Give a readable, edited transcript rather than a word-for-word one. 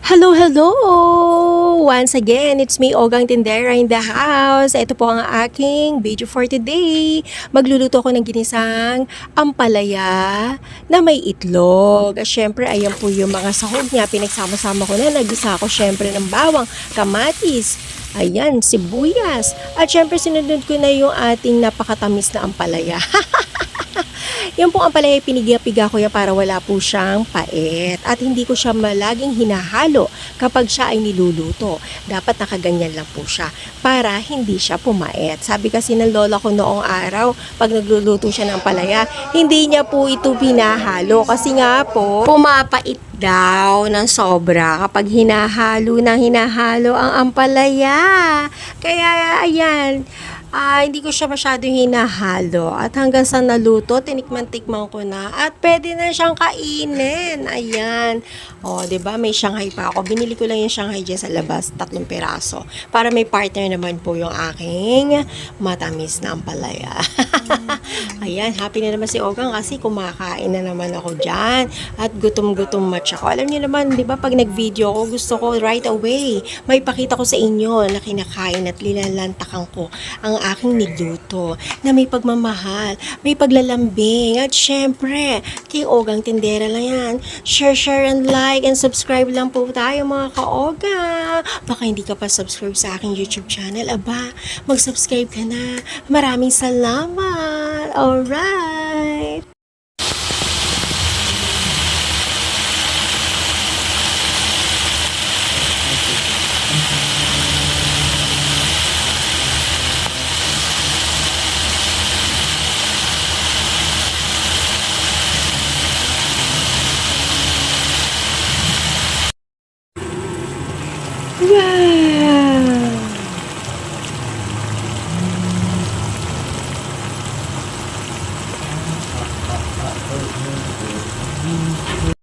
Hello, hello! Once again, it's me, Ogang Tindera in the house. Ito po ang aking video for today. Magluluto ko ng ginisang ampalaya na may itlog. Siyempre, ayan po yung mga sahog niya. Pinagsama-sama ko na. Nagisa ko siyempre ng bawang, kamatis, ayan, sibuyas. At siyempre, sinunod ko na yung ating napakatamis na ampalaya. Yung pong ampalaya, pinigipiga ko yan para wala po siyang pait. At hindi ko siya malaging hinahalo kapag siya ay niluluto. Dapat nakaganyan lang po siya para hindi siya pumait. Sabi kasi ng lola ko noong araw, pag nagluluto siya ng ampalaya, hindi niya po ito pinahalo. Kasi nga po, pumapait daw ng sobra kapag hinahalo ang ampalaya. Kaya ayan, hindi ko siya masyadong hinahalo. At hanggang sa naluto, tinikman-tikman ko na. At pwede na siyang kainin. Ayan. O, diba? May Shanghai pa ako. Binili ko lang yung Shanghai dyan sa labas. 3 piraso. Para may partner naman po yung aking matamis na ampalaya. Ayan. Happy na naman si Ogang kasi kumakain na naman ako dyan. At gutom-gutom match ako. Alam niyo naman, diba? Pag nag-video ko, gusto ko right away. May pakita ko sa inyo na kinakain at lilalantakan ko ang aking nigluto na may pagmamahal, may paglalambing, at syempre, kay Ogang Tindera lang yan. Share and like and subscribe lang po tayo mga ka-Oga. Baka hindi ka pa subscribe sa aking YouTube channel, aba, mag-subscribe ka na. Maraming salamat. Alright. Wow!